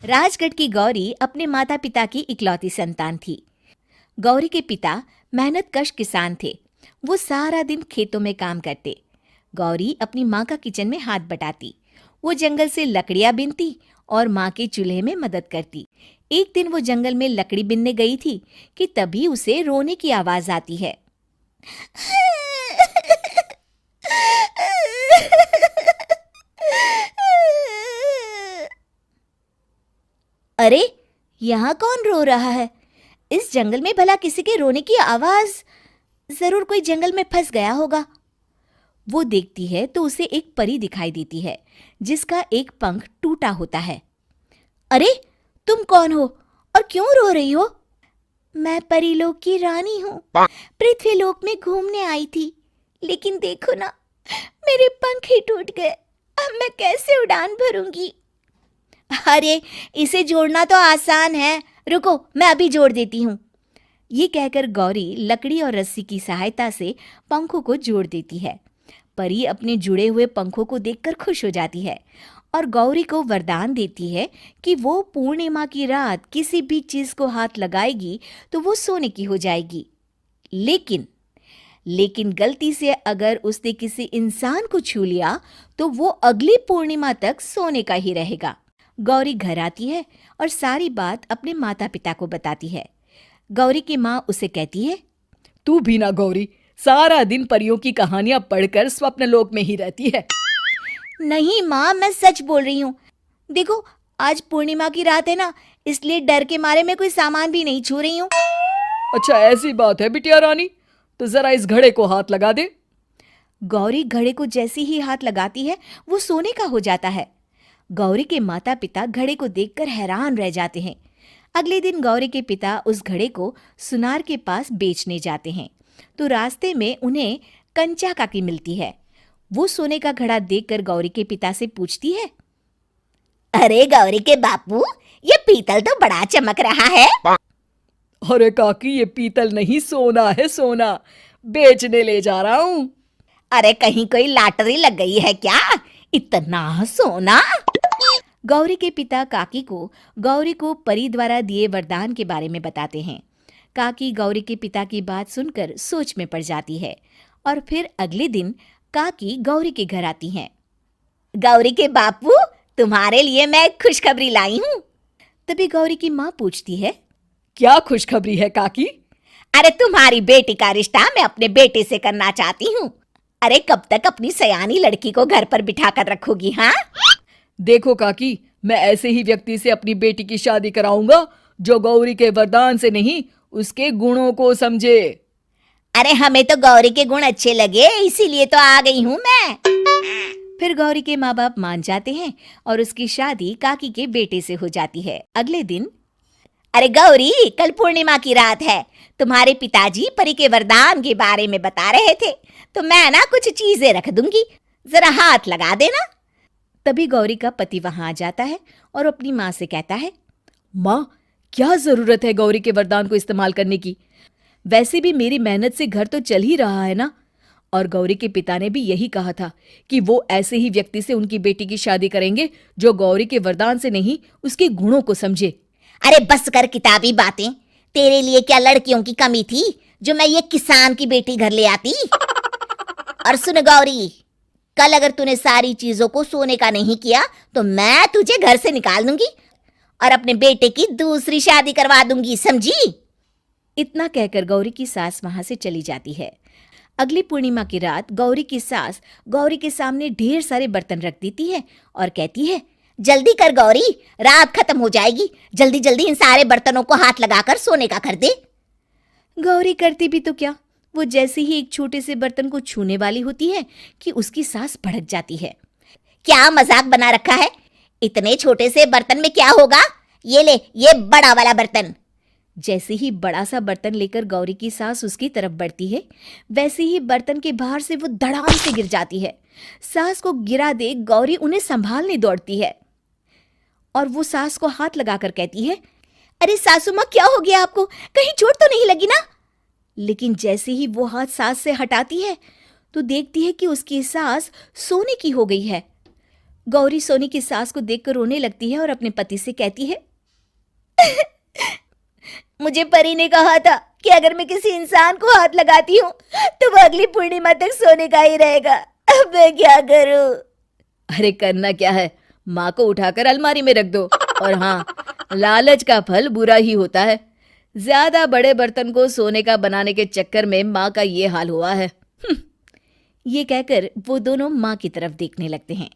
राजगढ़ की गौरी अपने माता पिता की इकलौती संतान थी। गौरी के पिता मेहनतकश किसान थे। वो सारा दिन खेतों में काम करते। गौरी अपनी माँ का किचन में हाथ बटाती। वो जंगल से लकड़ियाँ बीनती और माँ के चूल्हे में मदद करती। एक दिन वो जंगल में लकड़ी बीनने गई थी कि तभी उसे रोने की आवाज आती है। अरे, यहाँ कौन रो रहा है? इस जंगल में भला किसी के रोने की आवाज? जरूर कोई जंगल में फंस गया होगा। वो देखती है तो उसे एक परी दिखाई देती है जिसका एक पंख टूटा होता है। अरे, तुम कौन हो और क्यों रो रही हो? मैं परीलोक की रानी हूँ। पृथ्वीलोक में घूमने आई थी, लेकिन देखो ना, मेरे पंख ही टूट गए। अब मैं कैसे उड़ान भरूंगी? अरे, इसे जोड़ना तो आसान है। रुको, मैं अभी जोड़ देती हूँ। ये कहकर गौरी लकड़ी और रस्सी की सहायता से पंखों को जोड़ देती है। परी अपने जुड़े हुए पंखों को देखकर खुश हो जाती है और गौरी को वरदान देती है कि वो पूर्णिमा की रात किसी भी चीज को हाथ लगाएगी तो वो सोने की हो जाएगी। लेकिन गलती से अगर उसने किसी इंसान को छू लिया तो वो अगली पूर्णिमा तक सोने का ही रहेगा। गौरी घर आती है और सारी बात अपने माता पिता को बताती है। गौरी की माँ उसे कहती है, तू भी ना गौरी, सारा दिन परियों की कहानियां पढ़कर स्वप्न लोक में ही रहती है। नहीं माँ, मैं सच बोल रही हूँ। देखो, आज पूर्णिमा की रात है ना, इसलिए डर के मारे मैं कोई सामान भी नहीं छू रही हूँ। अच्छा, ऐसी बात है बिटिया रानी, तो जरा इस घड़े को हाथ लगा दे। गौरी घड़े को जैसे ही हाथ लगाती है वो सोने का हो जाता है। गौरी के माता पिता घड़े को देखकर हैरान रह जाते हैं। अगले दिन गौरी के पिता उस घड़े को सुनार के पास बेचने जाते हैं तो रास्ते में उन्हें कंचा काकी मिलती है। वो सोने का घड़ा देखकर गौरी के पिता से पूछती है, अरे गौरी के बापू, ये पीतल तो बड़ा चमक रहा है। अरे काकी, ये पीतल नहीं, सोना है, सोना। बेचने ले जा रहा हूँ। अरे, कहीं कोई लॉटरी लग गई है क्या? इतना सोना? गौरी के पिता काकी को गौरी को परी द्वारा दिए वरदान के बारे में बताते हैं। काकी गौरी के पिता की बात सुनकर सोच में पड़ जाती है और फिर अगले दिन काकी गौरी के घर आती हैं। गौरी के बापू, तुम्हारे लिए मैं एक खुशखबरी लाई हूँ। तभी गौरी की माँ पूछती है, क्या खुशखबरी है काकी? अरे, तुम्हारी बेटी का रिश्ता मैं अपने बेटे से करना चाहती हूँ। अरे, कब तक अपनी सयानी लड़की को घर पर बिठा कर रखोगी? हाँ, देखो काकी, मैं ऐसे ही व्यक्ति से अपनी बेटी की शादी कराऊंगा जो गौरी के वरदान से नहीं, उसके गुणों को समझे। अरे, हमें तो गौरी के गुण अच्छे लगे, इसीलिए तो आ गई हूँ मैं। फिर गौरी के माँ बाप मान जाते हैं और उसकी शादी काकी के बेटे से हो जाती है। अगले दिन, अरे गौरी, कल पूर्णिमा की रात है। तुम्हारे पिताजी परी के वरदान के बारे में बता रहे थे, तो मैं ना कुछ चीजें रख दूंगी, जरा हाथ लगा देना। तभी गौरी का पति वहां आ जाता है और अपनी माँ से कहता है, माँ, क्या जरूरत है गौरी के वरदान को इस्तेमाल करने की? वैसे भी मेरी मेहनत से घर तो चल ही रहा है ना। और गौरी के पिता ने भी यही कहा था कि वो ऐसे ही व्यक्ति से उनकी बेटी की शादी करेंगे जो गौरी के वरदान से नहीं, उसके गुणों को समझे। अरे बस कर किताबी बातें। तेरे लिए क्या लड़कियों की कमी थी जो मैं ये किसान की बेटी घर ले आती? और सुन गौरी, कल अगर तूने सारी चीजों को सोने का नहीं किया तो मैं तुझे घर से निकाल दूंगी और अपने बेटे की दूसरी शादी करवा दूंगी, समझी? इतना कहकर गौरी की सास वहां से चली जाती है। अगली पूर्णिमा की रात गौरी की सास गौरी के सामने ढेर सारे बर्तन रख देती है और कहती है, जल्दी कर गौरी, रात खत्म हो जाएगी। जल्दी जल्दी इन सारे बर्तनों को हाथ लगाकर सोने का कर दे। गौरी करती भी तो क्या, वो जैसे ही एक छोटे से बर्तन को छूने वाली होती है कि उसकी सास भड़क जाती है। क्या मजाक बना रखा है? इतने छोटे से बर्तन में क्या होगा? ये ले, ये बड़ा वाला बर्तन। जैसे ही बड़ा सा बर्तन लेकर गौरी की सास उसकी तरफ बढ़ती है, वैसे ही बर्तन के बाहर से वो धड़ाम से गिर जाती है। सास को गिरा देख गौरी उन्हें संभालने दौड़ती है और वो सास को हाथ लगाकर कहती है, अरे सासू माँ, क्या हो गया आपको? कहीं चोट तो नहीं लगी ना? लेकिन जैसे ही वो हाथ सास से हटाती है तो देखती है कि उसकी सास सोने की हो गई है। गौरी सोनी की सास को देखकर रोने लगती है और अपने पति से कहती है, मुझे परी ने कहा था कि अगर मैं किसी इंसान को हाथ लगाती हूँ तो वो अगली पूर्णिमा तक सोने का ही रहेगा। अब मैं क्या करूँ? अरे करना क्या है, माँ को उठाकर अलमारी में रख दो। और हाँ, लालच का फल बुरा ही होता है। ज्यादा बड़े बर्तन को सोने का बनाने के चक्कर में माँ का ये हाल हुआ है। ये कहकर वो दोनों माँ की तरफ देखने लगते हैं।